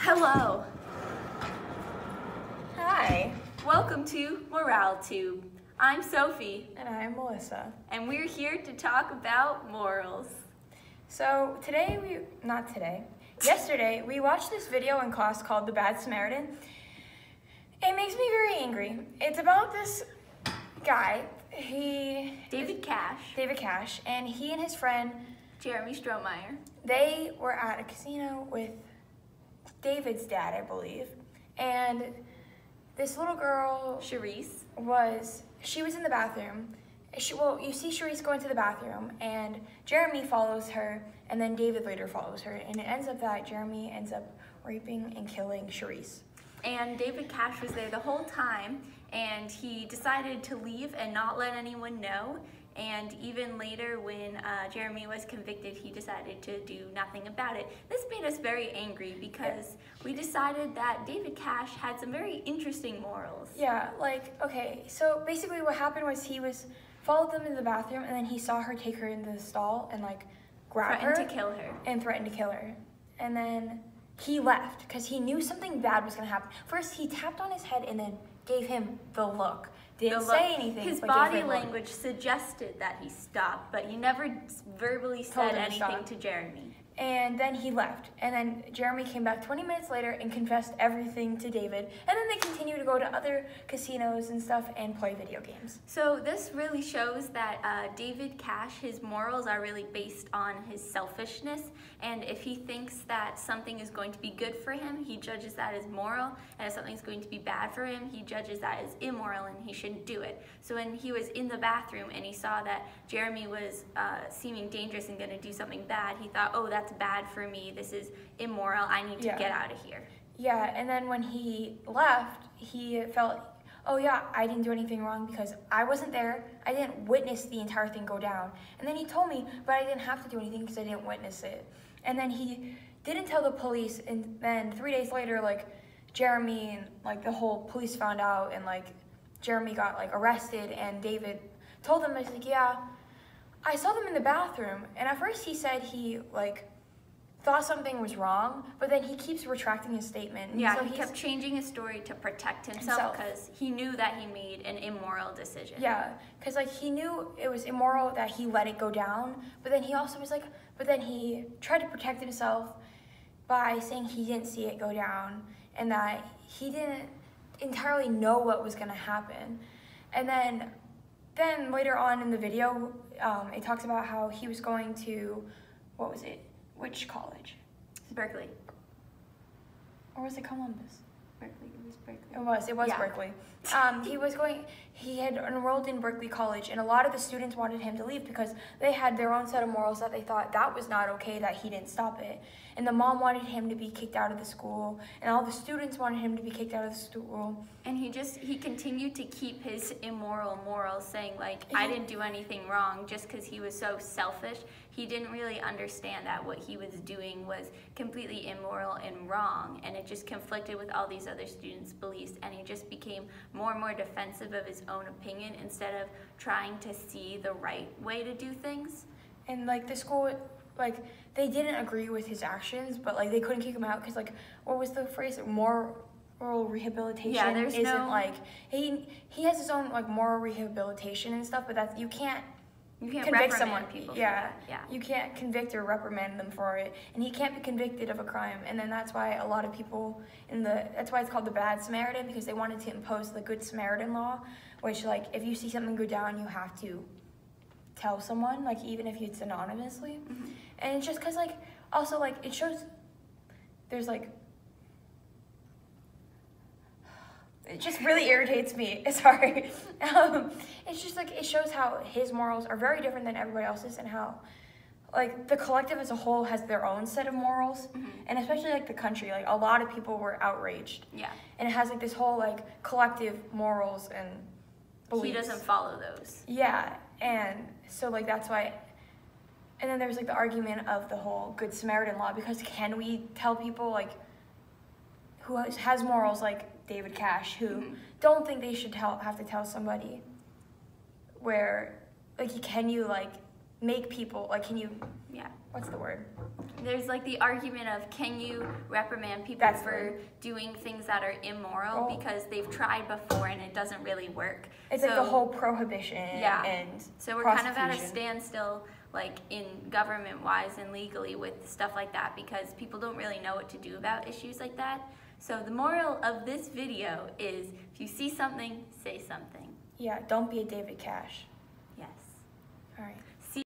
Hello. Hi. Welcome to MoraleTube. I'm Sophie, And I'm Melissa. and we're here to talk about morals. So yesterday we watched this video in class called The Bad Samaritan. It makes me very angry. It's about this guy, David Cash, and he and his friend, Jeremy Strohmeyer. they were at a casino with David's dad, I believe. And this little girl Charisse. she was in the bathroom. You see Charisse go into the bathroom, and Jeremy follows her, and then David later follows her, and it ends up that Jeremy ends up raping and killing Charisse. And David Cash was there the whole time, and he decided to leave and not let anyone know. And even later, when Jeremy was convicted, he decided to do nothing about it. This made us very angry because we decided that David Cash had some very interesting morals. Yeah, okay, so basically what happened was followed them in the bathroom, and then he saw her take her into the stall and grab her. Threatened to kill her. And threatened to kill her. And then he left because he knew something bad was gonna happen. First, he tapped on his head and then gave him the look. Didn't say anything. His but body gave him a look. language suggested that he stopped, but he never verbally Told said him to anything stop. to Jeremy. And then he left. And then Jeremy came back 20 minutes later and confessed everything to David. And then they continued to go to other casinos and stuff and play video games. So this really shows that David Cash, his morals are really based on his selfishness. And if he thinks that something is going to be good for him, he judges that as moral. And if something's going to be bad for him, he judges that as immoral and he shouldn't do it. So when he was in the bathroom and he saw that Jeremy was seeming dangerous and going to do something bad, he thought, oh, that's bad for me. This is immoral. I need to get out of here. Yeah, and then when he left, he felt, oh yeah, I didn't do anything wrong because I wasn't there. I didn't witness the entire thing go down. And then he told me, but I didn't have to do anything because I didn't witness it. And then he didn't tell the police, and then 3 days later, Jeremy and the whole police found out, and Jeremy got arrested, and David told them, he's yeah, I saw them in the bathroom. And at first he said he thought something was wrong, but then he keeps retracting his statement. Yeah, so he kept changing his story to protect himself because he knew that he made an immoral decision. Yeah, because he knew it was immoral that he let it go down, but then he also was but then he tried to protect himself by saying he didn't see it go down and that he didn't entirely know what was going to happen. And then later on in the video, it talks about how he was going to, what was it? Which college? Berkeley. Or was it Columbus? Berkeley. It was Berkeley. It was Yeah. Berkeley. He had enrolled in Berkeley College, and a lot of the students wanted him to leave because they had their own set of morals that they thought that was not okay, that he didn't stop it. And the mom wanted him to be kicked out of the school, and all the students wanted him to be kicked out of the school. And he continued to keep his immoral morals, saying I didn't do anything wrong just because he was so selfish. He didn't really understand that what he was doing was completely immoral and wrong, and it just conflicted with all these other students' beliefs, and he just became more and more defensive of his own opinion instead of trying to see the right way to do things. And the school, they didn't agree with his actions, but they couldn't kick him out because what was the phrase? Moral rehabilitation. Yeah, there's he has his own moral rehabilitation and stuff, but you can't convict someone. People yeah. For that. Yeah. You can't convict or reprimand them for it, and he can't be convicted of a crime. And then that's why a lot of people that's why it's called the Bad Samaritan, because they wanted to impose the Good Samaritan law, which if you see something go down, you have to tell someone, even if it's anonymously. Mm-hmm. And it's just because also it shows there's it just really irritates me. Sorry. It's just it shows how his morals are very different than everybody else's, and how the collective as a whole has their own set of morals. Mm-hmm. And especially the country, a lot of people were outraged. Yeah. And it has this whole collective morals and beliefs. He doesn't follow those. Yeah, and so that's why. And then there's the argument of the whole Good Samaritan law, because can we tell people who has morals like David Cash, who don't think they should have to tell somebody, where can you make people can you, Yeah. what's the word? there's like the argument of, can you reprimand people That's for right. doing things that are immoral Oh. because they've tried before and it doesn't really work. It's So- like the whole prohibition Yeah. and So we're kind of at a prosecution. standstill, like in government-wise and legally with stuff like that, because people don't really know what to do about issues like that. So the moral of this video is, if you see something, say something. Yeah, don't be a David Cash. Yes. All right.